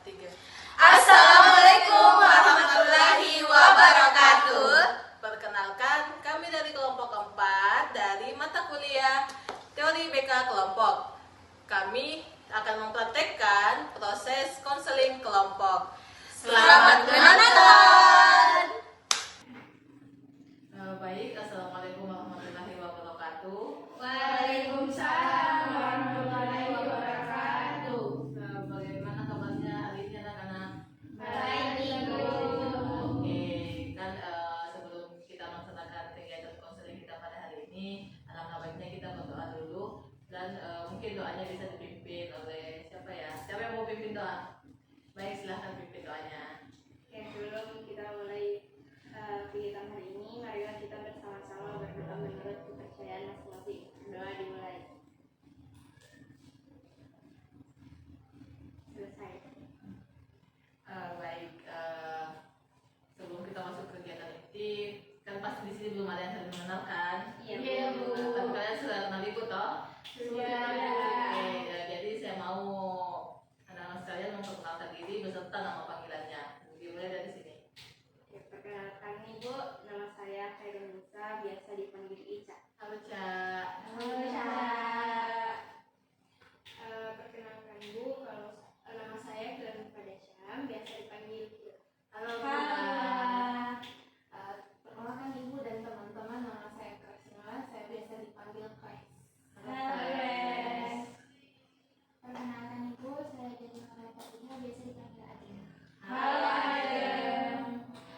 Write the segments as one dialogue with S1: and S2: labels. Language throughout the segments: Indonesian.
S1: 3.
S2: Assalamualaikum warahmatullahi wabarakatuh.
S1: Perkenalkan, kami dari kelompok 4 dari mata kuliah Teori BK Kelompok. Kami akan mempraktekkan proses konseling kelompok.
S2: Selamat menonton.
S1: Baik, Assalamualaikum warahmatullahi wabarakatuh.
S2: Waalaikumsalam warahmatullahi wabarakatuh.
S1: Bagaimana kabarnya hari ini anak-anak?
S2: Baik, Bu.
S1: Oke, kan sebelum kita melaksanakan kegiatan konseling kita pada hari ini, alangkah baiknya kita berdoa dulu dan mungkin doanya bisa dipimpin oleh siapa ya? Siapa yang mau pimpin doa? Baik, silahkan pimpin doanya.
S3: Ya, sebelum kita mulai kegiatan hari ini, marilah kita bersama-sama berdoa menurut kepercayaan masing-masing. Doa dimulai. Selesai.
S1: Baik, sebelum kita masuk ke kegiatan inti, kan pasti di sini belum ada yang saling mengenalkan.
S3: Iya, Bu.
S1: Tapi kalian sudah kenal ibu toh?
S3: Sudah.
S1: Oke, jadi saya mau anak-anak sekalian memperkenalkan diri beserta nama panggilannya. Dimulai dari sini.
S3: Ya, perkenalkan Ibu, nama saya Khairul Musa, biasa dipanggil Ica.
S1: Halo, Cak.
S3: Perkenalkan Bu, kalau nama saya Glenn Padasham, biasa dipanggil Bu.
S1: Halo,
S3: Halo.
S1: Kak.
S3: Perkenalkan Ibu dan teman-teman, nama saya Krisna, saya biasa dipanggil Kais. Perkenalkan Ibu, saya jadi Fatima, biasa dipanggil Adina.
S1: Halo, Adem.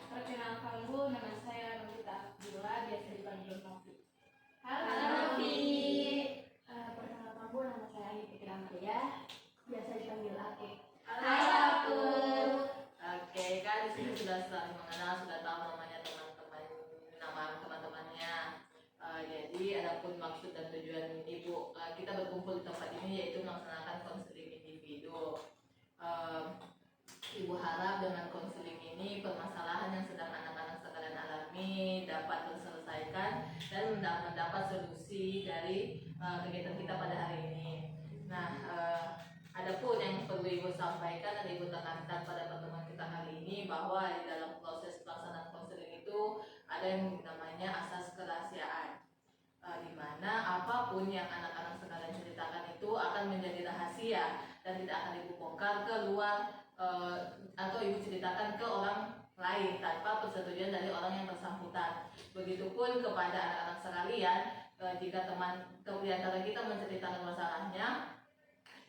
S3: Perkenalkan Bu, nama saya Novita Abdullah, biasa dipanggil Novi.
S2: Halo, Novi.
S3: Perkenalkan Bu, nama saya Ayu Fikra Maria, biasa dipanggil Aku.
S2: Halo, Aku.
S1: Oke, kan di sini sudah saling mengenal, sudah tahu namanya teman-teman, nama teman-temannya. Jadi adapun maksud dan tujuan ibu kita berkumpul di tempat ini yaitu melaksanakan konseling individu. Ibu harap dengan konseling ini permasalahan yang sedang anak-anak sekalian alami dapat terselesaikan dan mendapat solusi dari kegiatan kita pada hari ini. Nah, adapun yang perlu ibu sampaikan dan ibu tekankan pada pertemuan kita hari ini bahwa di dalam proses pelaksanaan konseling itu ada yang namanya asas kerahasiaan, di mana apapun yang anak-anak sekalian ceritakan itu akan menjadi rahasia dan tidak akan ibu bongkar keluar atau ibu ceritakan ke orang lain tanpa persetujuan dari orang yang bersangkutan. Begitupun kepada anak-anak sekalian, jika teman di antara kita menceritakan masalahnya,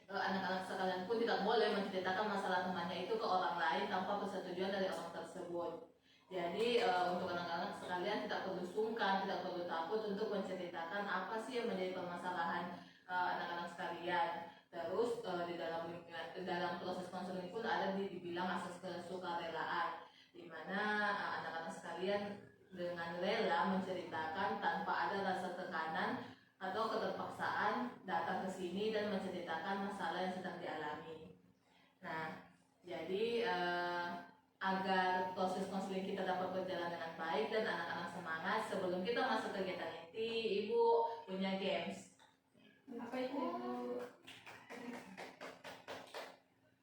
S1: anak-anak sekalian pun tidak boleh menceritakan masalah temannya itu ke orang lain tanpa persetujuan dari orang tersebut. Jadi untuk anak-anak sekalian tidak perlu sungkan, tidak perlu takut untuk menceritakan apa sih yang menjadi permasalahan anak-anak sekalian. Terus di dalam proses konseling pun ada dibilang asas kesukarelaan, di mana anak-anak sekalian dengan rela menceritakan tanpa ada rasa tekanan atau keterpaksaan datang ke sini dan menceritakan masalah yang sedang dialami. Nah, jadi agar proses konseling kita dapat berjalan dengan baik dan anak-anak semangat, sebelum kita masuk kegiatan inti, ibu punya games.
S3: Apa itu Ibu?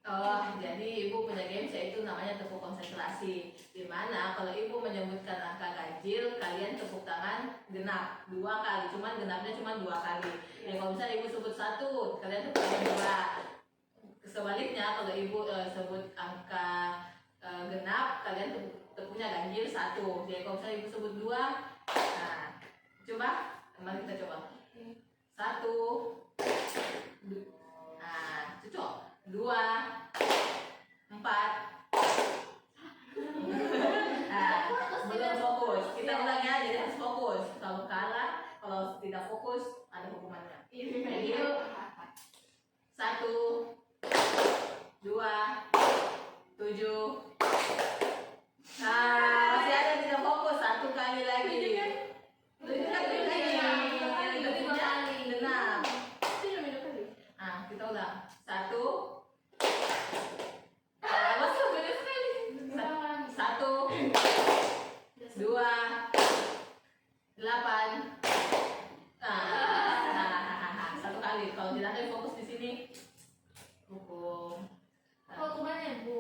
S1: Oh, jadi ibu punya games yaitu namanya tepuk konsentrasi. Dimana kalau ibu menyebutkan angka ganjil, kalian tepuk tangan genap 2 kali. Cuman genapnya cuma 2 kali. Ya, kalau misalnya ibu sebut 1, kalian tepuk tangan 2. Sebaliknya kalau ibu sebut angka genap, kalian tepuknya ganjil 1. Jadi kalau misalnya ibu sebut 2, nah coba, mari kita coba. 1, nah cocok. 2, 4. Nah, belum fokus. Kita ulang ya, jadi harus fokus. Kalau kalah, kalau tidak fokus, ada hukumannya. Jadi 1, 2, 7. Nah, masih ada yang tidak fokus. 1 kali lagi. 7 kali lagi. Genap. Nah, kita ulang. 1. Satu, 2, 8. Nah, 1 kali. Kalau tidak ada yang fokus di sini, hukum.
S3: Hukumannya Bu.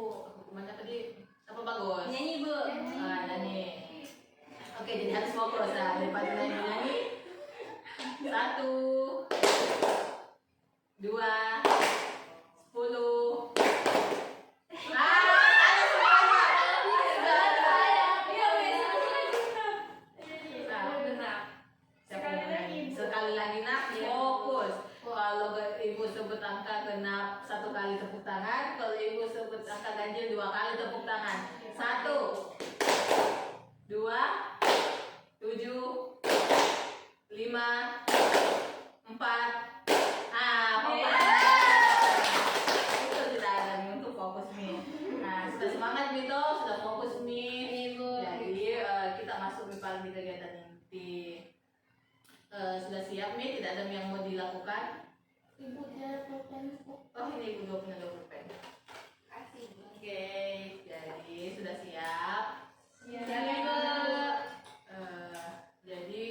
S1: lagi nak, fokus. Kalau ibu sebut angka genap 1 kali tepuk tangan, kalau ibu sebut angka ganjil 2 kali tepuk tangan. 1, 2, 7, 5, 4. Itu sudah ada nih untuk fokus nih. Nah, sudah semangat Mito, sudah fokus nih. Jadi kita masuk nih paling di kegiatan inti. Sudah siap nih, tidak ada yang mau dilakukan?
S2: Ibu jangan pulpen.
S1: Oh ini ibu dua punya 20 pen.
S2: Kasih.
S1: Oke, jadi sudah siap.
S2: Ya.
S1: Jadi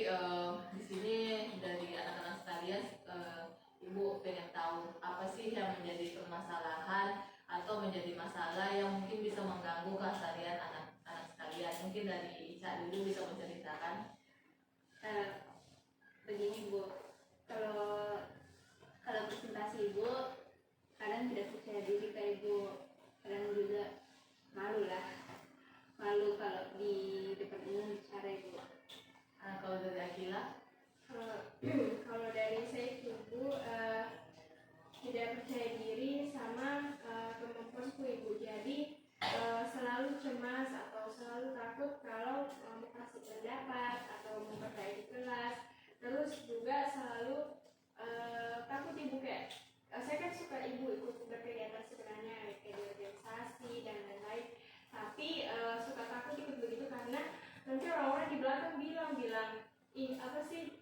S1: di sini dari anak-anak sekalian, ibu pengen tahu apa sih yang menjadi permasalahan atau menjadi masalah yang mungkin bisa mengganggu keseharian anak-anak sekalian. Mungkin dari Ica dulu bisa menceritakan.
S3: Begini Bu, kalau presentasi Ibu kadang tidak percaya diri kayak Ibu, kadang juga malu kalau di depan umum bicara Ibu.
S1: Kalau dari Akila?
S2: Kalau dari saya Ibu tidak percaya diri sama kemampuanku Ibu. Jadi selalu cemas atau selalu takut kalau mau kasih pendapat atau memperbaiki kelas. Terus juga selalu takut Ibu kayak saya kan suka Ibu ikut berkegiatan sebenarnya kayak di organisasi dan lain-lain. Tapi suka takut ikut begitu karena nanti orang-orang di belakang bilang ih apa sih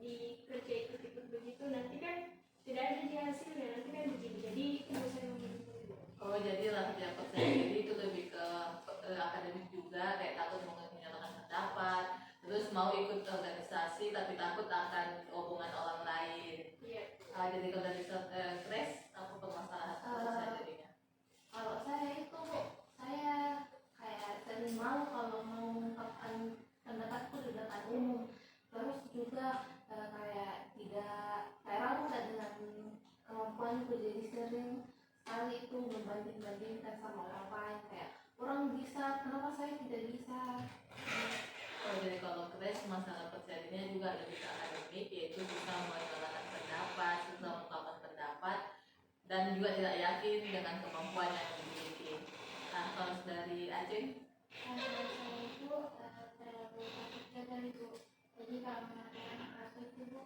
S2: di kerja ikut begitu nanti kan tidak ada di hasilnya nanti kan begini. Jadi ibu saya ngomong gitu.
S1: Oh jadi latihan percaya diri itu lebih ke akademik juga, kayak takut menyatakan pendapat, terus mau ikut organisasi tapi takut akan omongan orang lain.
S2: Iya.
S1: Jadi kalau dari Kres, apa permasalahan percaya dirinya?
S4: Kalau saya itu saya kayak sering malu kalau mau mengungkapkan pendapatku di depan umum. Terus juga kayak tidak ragu dengan kemampuanku, jadi sering sekali itu membanding-bandingkan sama orang lain kayak orang bisa, kenapa saya tidak bisa.
S1: Oh jadi kalau Kres masalah percaya dirinya juga lebih ke akademik, yaitu bisa menyatakan pendapat, bisa mengungkapkan pendapat, dan juga tidak yakin dengan kemampuan yang dimiliki. Nah kalau dari Aceh?
S4: Saya itu terlalu takut gagal Ibu. Jadi kalau mengatakan keras itu Bu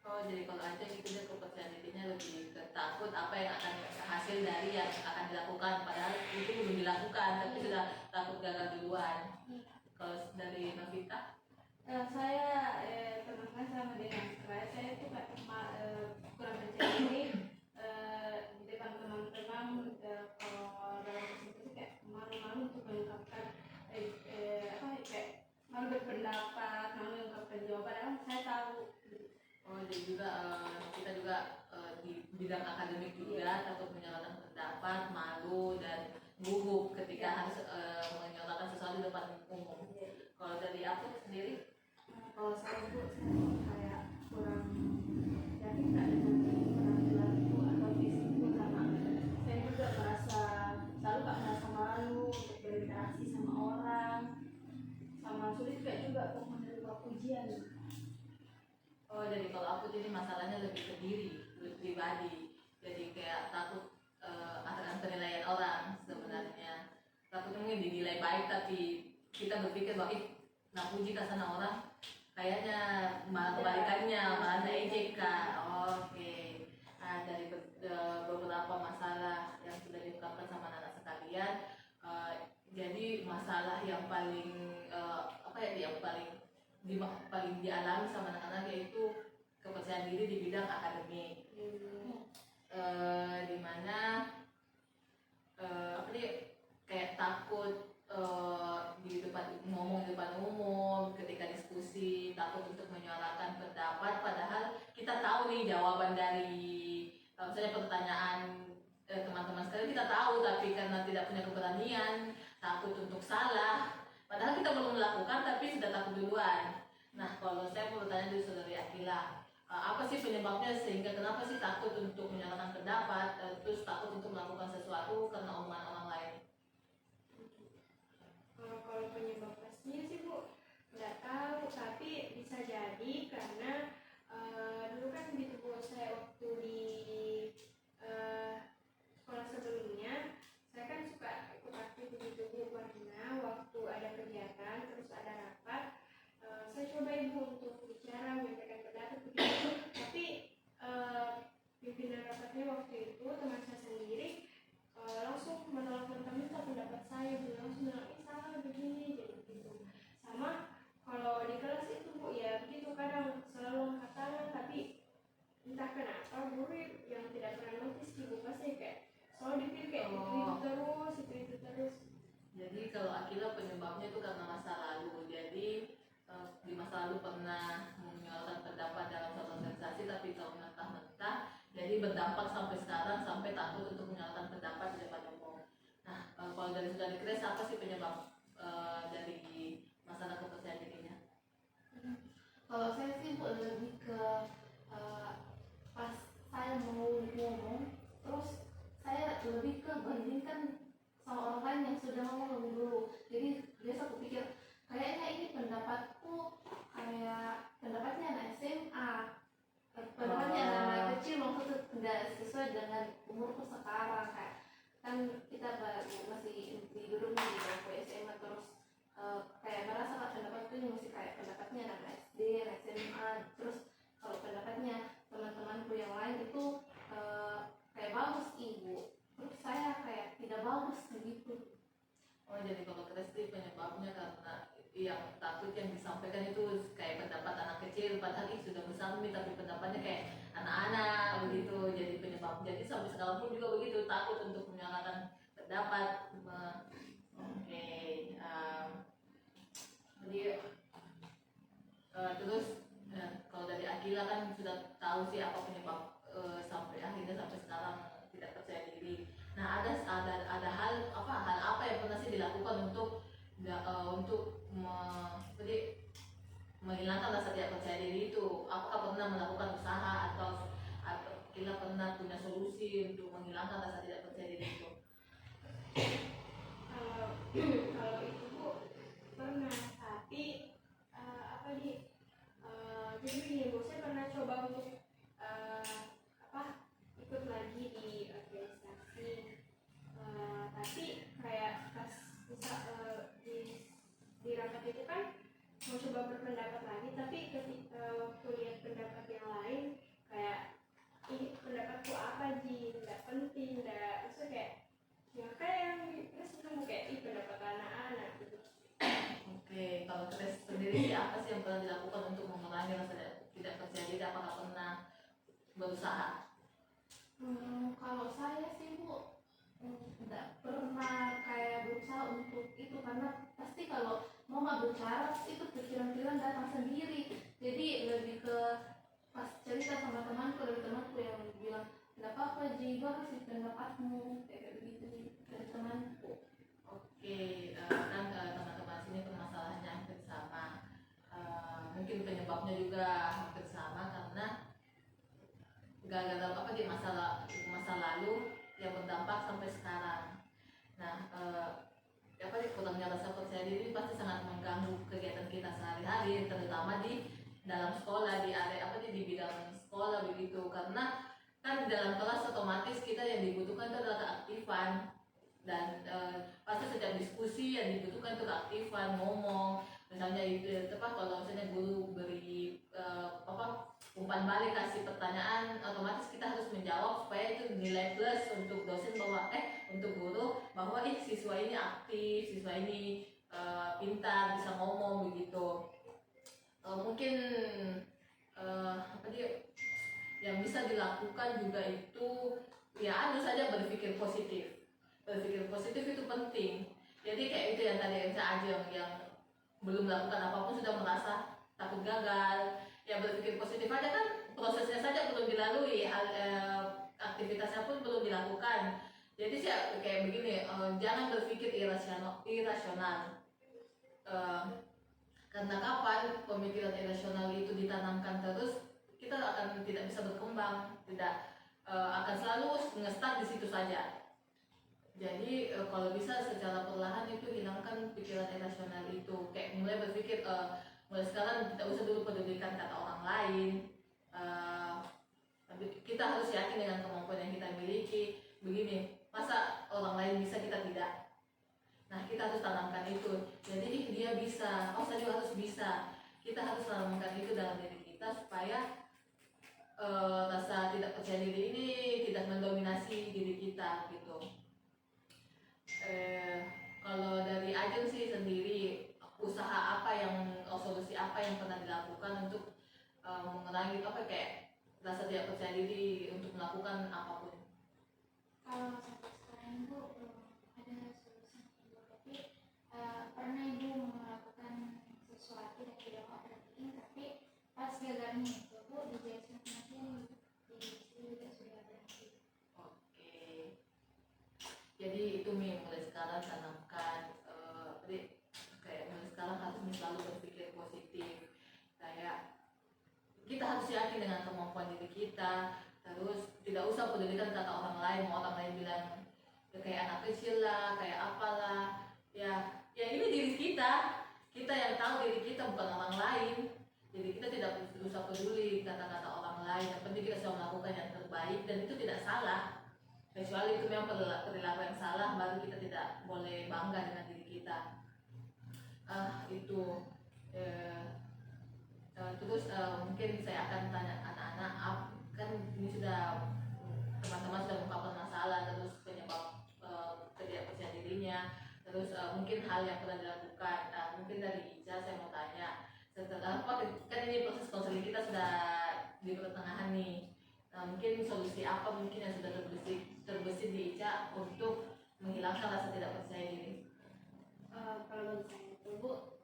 S1: Oh jadi kalau Aceh itu dia kepercayaan dirinya lebih takut apa yang akan hasil dari yang akan dilakukan, padahal itu belum dilakukan tapi sudah takut gagal duluan. Kalau dari Novita?
S2: Saya teman-teman sama dengan saya itu kurang percaya diri di depan teman-teman kalau dalam presentasi kayak malu-malu untuk mengungkapkan kayak malu berpendapat, malu mengungkapkan jawaban. Saya tahu.
S1: Oh jadi juga kita juga di bidang akademik juga takut menyatakan pendapat, malu dan gugup ketika harus menyatakan sesuatu di depan umum. Kalau dari aku sendiri?
S2: Kalau saya Bu, saya kayak kurang yakin nggak dengan penampilanku atau fisikku karena saya juga selalu merasa malu untuk berinteraksi sama orang, sama sulit juga untuk menerima pujian.
S1: Oh jadi kalau aku jadi masalahnya lebih ke diri, lebih pribadi. Jadi kayak takut akan penilaian orang sebenarnya. Takut mungkin dinilai baik tapi kita berpikir bahwa nak puji ke sana orang kayaknya malah kebalikannya, malah ada ejek kak. Oke. Nah dari beberapa masalah yang sudah diungkapkan sama anak sekalian, jadi masalah yang paling yang paling dialami sama anak-anak yaitu kepercayaan diri di bidang akademik. Dimana kayak takut ngomong di depan umum ketika diskusi, takut untuk menyuarakan pendapat, padahal kita tahu nih jawaban dari misalnya pertanyaan teman-teman sekalian kita tahu, tapi karena tidak punya keberanian, takut untuk salah, padahal kita belum melakukan tapi sudah takut duluan. Nah kalau saya mau bertanya dari saudari Akila, apa sih penyebabnya sehingga kenapa sih takut untuk menyatakan pendapat, terus takut untuk melakukan sesuatu karena omongan orang lain?
S2: Kalau penyebab pastinya sih Bu nggak tahu, tapi bisa jadi untuk bicara, menyampaikan pendapat begitu. Tapi pimpinan rapatnya waktu itu teman saya sendiri langsung menolak mentah-mentah pendapat saya, langsung bilang ini salah begini, jadi begitu. Sama kalau di kelas itu Bu ya begitu, kadang selalu angkat tangan, tapi entah kenapa guru yang tidak pernah notice di buku pasti kayak selalu dipilih kayak itu terus.
S1: Jadi kalau Akila penyebabnya itu karena masa lalu. Jadi di masa lalu pernah menyuarakan pendapat dalam suatu organisasi tapi kalau mentah-mentah, jadi berdampak sampai sekarang sampai takut untuk menyuarakan pendapat di depan umum. Nah, kalau dari saudari Grace apa sih penyebab dari masalah kepercayaan dirinya?
S4: Kalau saya sih Bu, lebih ke pas saya mau ngomong, terus saya lebih ke bandingkan sama orang lain yang sudah ngomong lebih dulu. Jadi biasa aku pikir kayaknya ini pendapatku kayak pendapatnya anak SMA, pendapatnya anak kecil, maksudnya tidak sesuai dengan umurku sekarang. Kayak kan kita baru masih duduk di bangku SMA, terus kayak merasa kalau pendapatku ini masih kayak pendapatnya anak SD, anak SMA. Terus kalau pendapatnya teman-temanku yang lain itu kayak bagus ibu, terus saya kayak tidak bagus begitu.
S1: Oh, jadi kalau Grace penyebabnya karena yang takut yang disampaikan itu kayak pendapat anak kecil, padahal sudah besar nih tapi pendapatnya kayak anak-anak begitu. Jadi penyebab, jadi sampai sekarang pun juga begitu, takut untuk menyuarakan pendapat. Oke, jadi terus kalau dari Akila kan sudah tahu sih apa penyebab sampai akhirnya sampai sekarang tidak percaya diri. Nah, ada hal apa yang pernah sih dilakukan untuk menghilangkan rasa tidak percaya diri itu? Apakah pernah melakukan usaha atau Akila pernah punya solusi untuk menghilangkan rasa tidak percaya diri itu?
S2: Kalau itu Bu pernah, tapi jadi begini Bu, saya pernah coba untuk ikut lagi di organisasi, tapi kayak pas di rapat itu kan mau coba berpendapat lagi, tapi ketika waktu lihat pendapat yang lain kayak ini pendapatku apa Ji, nggak penting, nggak, maksudnya kayak ya kayak yang terus kamu kayak pendapat anak-anak gitu.
S1: Oke, kalau Grace sendiri sih apa sih yang pernah dilakukan untuk mengurangi rasa tidak percaya diri? Apakah pernah berusaha?
S4: Kalau saya sih Bu, tidak pernah kayak berusaha untuk itu, karena pasti kalau mau bicara itu pikiran-pikiran datang sendiri. Jadi lebih ke pas cerita sama temanku, dari temanku yang bilang tidak apa-apa Ji, bagus sih pendapatmu, kayak begitu dari temanku.
S1: Oke, kan teman-teman sini permasalahannya hampir sama. Mungkin penyebabnya juga hampir sama karena gagal di masa lalu yang berdampak sampai sekarang. Nah, kurangnya rasa percaya diri pasti sangat mengganggu kegiatan kita sehari-hari, terutama di dalam sekolah, di area di bidang sekolah begitu. Karena kan di dalam kelas otomatis kita yang dibutuhkan itu adalah keaktifan, dan pasti setiap diskusi yang dibutuhkan itu keaktifan, ngomong. Misalnya kalau misalnya guru beri umpan balik, kasih pertanyaan, otomatis kita harus menjawab supaya itu nilai plus untuk dosen bahwa untuk guru bahwa siswa ini aktif, siswa ini pintar, bisa ngomong begitu. Mungkin yang bisa dilakukan juga itu ya saja berpikir positif. Berpikir positif itu penting. Jadi kayak itu yang tadi yang belum melakukan apapun sudah merasa takut gagal. Ya berpikir positif aja, kan prosesnya saja belum dilalui, aktivitasnya pun belum dilakukan. Jadi sih kayak begini, jangan berpikir irasional. Karena kapan pemikiran irasional itu ditanamkan terus, kita akan tidak bisa berkembang, tidak akan selalu nge-stuck di situ saja. Jadi kalau bisa secara perlahan itu hilangkan pikiran irasional itu, kayak mulai berpikir mulai sekarang tidak usah dulu pedulikan kata orang lain. Kita harus yakin dengan kemampuan yang kita miliki. Begini, masa orang lain bisa kita tidak? Nah, kita harus tanamkan itu. Jadi dia bisa, saya juga harus bisa. kita harus tanamkan itu dalam diri kita supaya rasa tidak percaya diri ini tidak mendominasi diri kita gitu. Kalau dari Ajeng sih sendiri, usaha apa yang solusi apa yang pernah dilakukan untuk mengurangi kayak rasa tidak percaya diri untuk melakukan apapun?
S4: Kalau sampai sekarang ibu belum ada solusi ibu, tapi pernah ibu melakukan sesuatu yang tidak mau perhatiin, tapi pas gagalnya itu bu dijelasin kematian di istri juga sudah berhenti.
S1: Oke, jadi itu Mi, mulai sekarang tanamkan kayak mulai sekarang harus selalu berpikir positif, kayak kita harus yakin dengan kemampuan diri kita, terus tidak usah pedulikan kata orang lain, mau orang lain bilang ya kayak anak kecil lah, kayak apalah, ya ini diri kita yang tahu diri kita, bukan orang lain. Jadi kita tidak usah peduli kata-kata orang lain, yang penting kita sudah melakukan yang terbaik dan itu tidak salah, kecuali itu memang perilaku yang salah, baru kita tidak boleh bangga dengan diri kita. Itu terus mungkin saya akan tanya anak-anak, kan ini sudah teman-teman sudah mengungkapkan masalah, terus penyebab ketidakpercaya dirinya, terus mungkin hal yang pernah dilakukan. Mungkin dari Ica saya mau tanya, setelah kan ini proses konseling kita sudah di pertengahan nih, mungkin solusi apa mungkin yang sudah terbesit di Ica untuk menghilangkan rasa tidak percaya diri?
S2: Kalau bagi saya itu bu,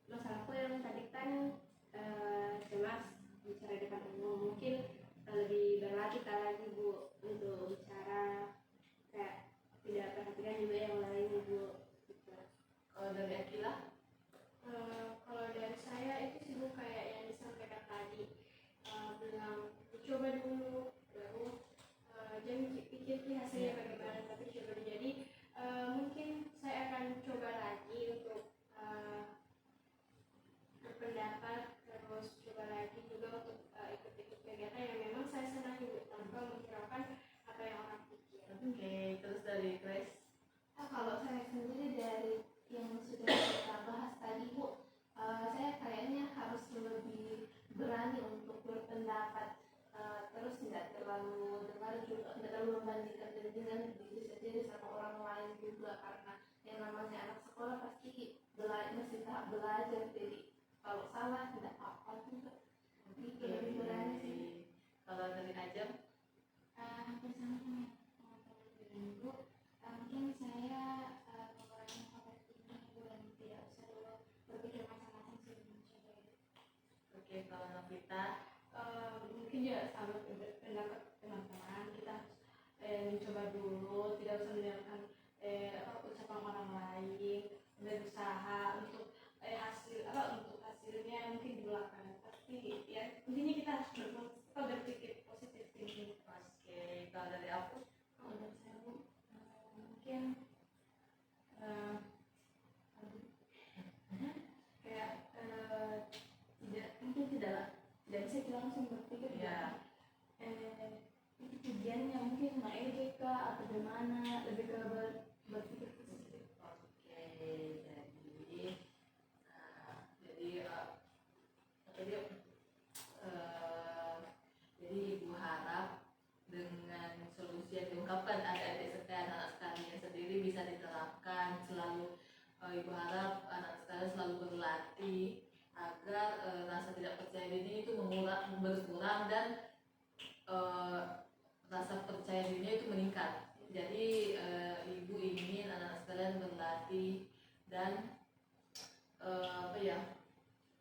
S2: masalahku yang tadi kan cemas bicara depan umum, mungkin lebih berlatih lagi bu untuk bicara, kayak tidak perhatikan juga yang lain bu gitu.
S1: Kalau dari Akila?
S2: Kalau dari saya itu sih bu, kayak yang disampaikan tadi, bilang coba dulu, baru jangan pikir hasilnya bagaimana, tapi coba dulu. Jadi mungkin saya akan coba lagi untuk berpendapat, terus coba lagi juga untuk ikut-ikut kegiatan yang memang saya senang juga, tanpa menghiraukan apa yang orang pikir.
S1: Oke, terus dari Grace?
S4: Kalau saya sendiri dari yang sudah kita bahas tadi bu, saya kayaknya harus lebih berani untuk berpendapat, terus tidak terlalu dengar juga, tidak terlalu membandingkan dengan diri sendiri sama orang lain juga, karena yang namanya anak sekolah pasti masih tahap belajar, jadi kalau salah tidak apa-apa juga. Itu lebih berani sih.
S1: Kalau dari Ajeng?
S4: Hampir sama dengan teman-teman bilang bu, mungkin saya mengurangi overthinking bu, dan tidak usah dulu berpikir macam-macam sebelum mencoba itu.
S1: Oke, kalau Novita?
S2: Mungkin ya sama pendapat teman-teman, kita harus mencoba dulu, tidak usah mendengarkan ucapan orang lain, berusaha untuk untuk hasilnya mungkin di belakang, tapi ya intinya kita harus berpikir positif thinking.
S1: Oke, kalau dari aku?
S4: Kalau dari saya bu, mungkin
S2: Kayak tidak bisa kita langsung berpikir
S1: Ya.
S2: itu tujuannya mungkin EJK atau bagaimana, lebih ke berpikir positif.
S1: Oke, jadi ibu harap dengan solusi yang diungkapkan adik-adik sekalian, anak sekalian sendiri bisa diterapkan selalu. Ibu harap anak sekalian selalu berlatih agar rasa tidak percaya diri itu berkurang dan rasa percaya dirinya itu meningkat. Jadi ibu ingin anak-anak sekalian berlatih dan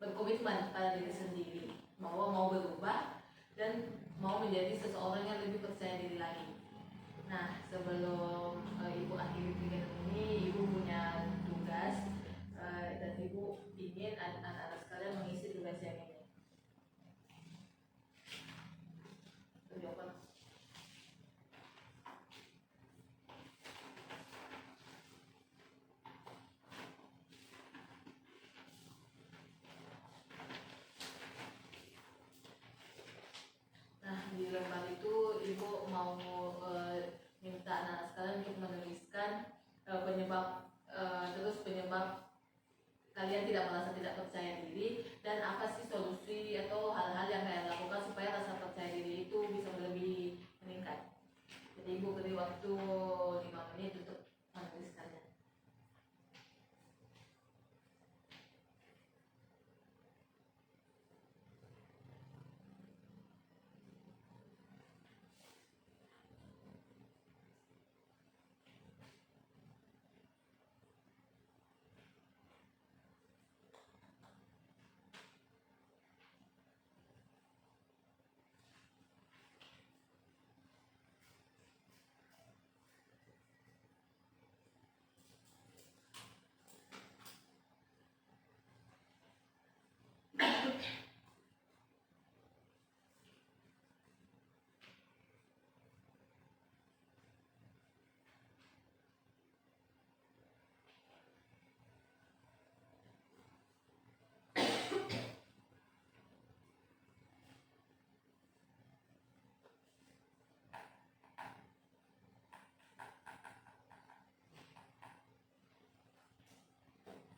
S1: berkomitmen pada diri sendiri bahwa mau berubah dan mau menjadi seseorang yang lebih percaya diri lagi. Nah, sebelum ibu akhiri kegiatan ini, ibu punya tugas dan ibu ingin anak-anak sekalian mengisi tugas yang ini. Jawaban. Nah, di lembar itu ibu mau minta anak-anak sekalian untuk menuliskan penyebab kalian tidak merasa tidak percaya diri, dan dan apa sih solusi atau hal-hal yang kalian lakukan supaya rasa percaya diri itu bisa lebih meningkat. Jadi Ibu beri waktu 5 menit untuk menuliskannya.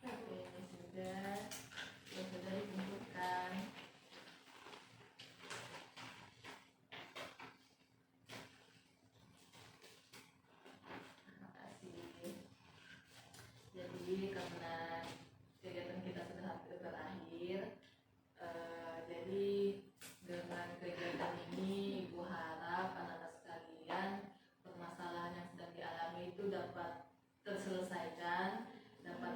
S1: Oke, ini sudah dikumpulkan. Terima kasih. Jadi karena kegiatan kita sudah hampir berakhir, jadi dengan kegiatan ini Ibu harap anak-anak sekalian permasalahan yang sedang dialami itu dapat terselesaikan, dapat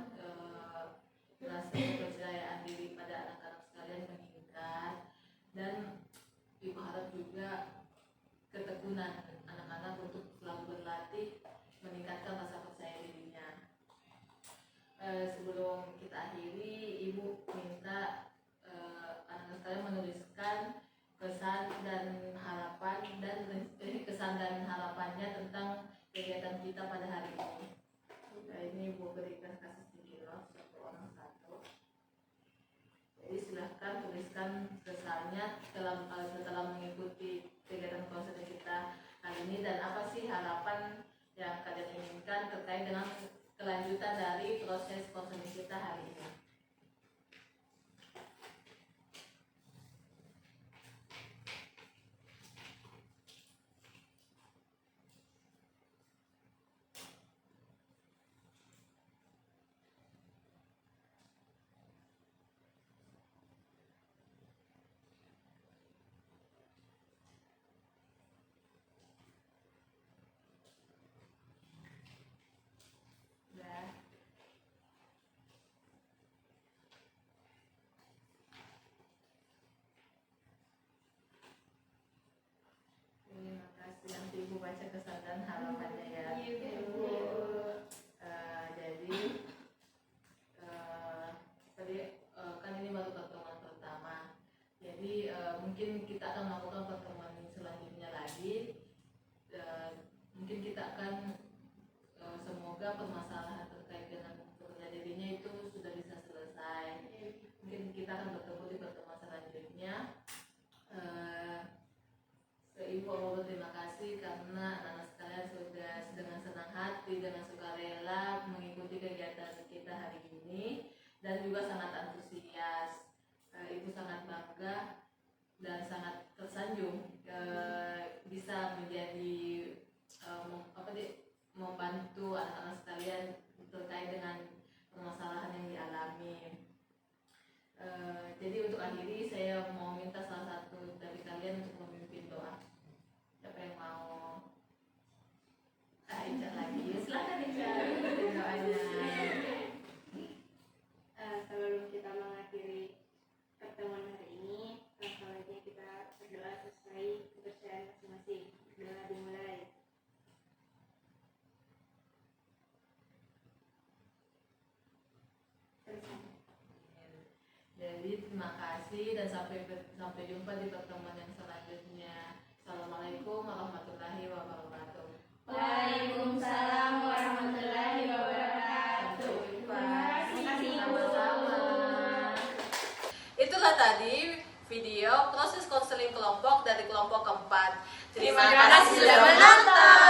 S1: rasa kepercayaan diri pada anak-anak sekalian meningkat, dan Ibu harap juga ketekunan anak-anak untuk selalu berlatih meningkatkan rasa percaya dirinya. Sebelum kita akhiri, Ibu minta anak-anak sekalian menuliskan kesan dan harapannya tentang kegiatan kita pada hari ini. Ini Ibu berikan kasih sticky note satu orang satu. Jadi silahkan tuliskan kesannya setelah mengikuti kegiatan konseling kita hari ini, dan apa sih harapan yang kalian inginkan terkait dengan kelanjutan dari proses konseling kita hari ini. Terima kasih. Nanti Ibu baca kesan dan harapannya ya. Jadi kan ini baru pertemuan pertama. Jadi mungkin kita akan melakukan pertemuan selanjutnya lagi. Mungkin kita akan semoga permasalahan terkait dengan percaya dirinya itu sudah bisa selesai. Mungkin kita akan bertemu di pertemuan selanjutnya. Ibu mau berterima kasih karena anak-anak sekalian sudah dengan senang hati, dengan sukarela mengikuti kegiatan kita hari ini, dan juga sangat antusias. Ibu sangat bangga dan sangat tersanjung bisa menjadi membantu anak-anak sekalian terkait dengan permasalahan yang dialami. Jadi untuk akhiri saya mau minta salah satu dari kalian untuk memimpin doa. Siapa yang mau? Ica lagi, silakan Ica, doanya.
S3: Sebelum kita mengakhiri pertemuan hari ini, selanjutnya kita berdoa sesuai kepercayaan masing-masing. Doa dimulai.
S1: Jadi terima kasih dan sampai jumpa di pertemuan yang selanjutnya. Assalamualaikum warahmatullahi wabarakatuh.
S3: Waalaikumsalam warahmatullahi wabarakatuh.
S1: Terima kasih sama-sama. Itulah tadi video proses konseling kelompok dari kelompok keempat. Terima kasih sudah menonton.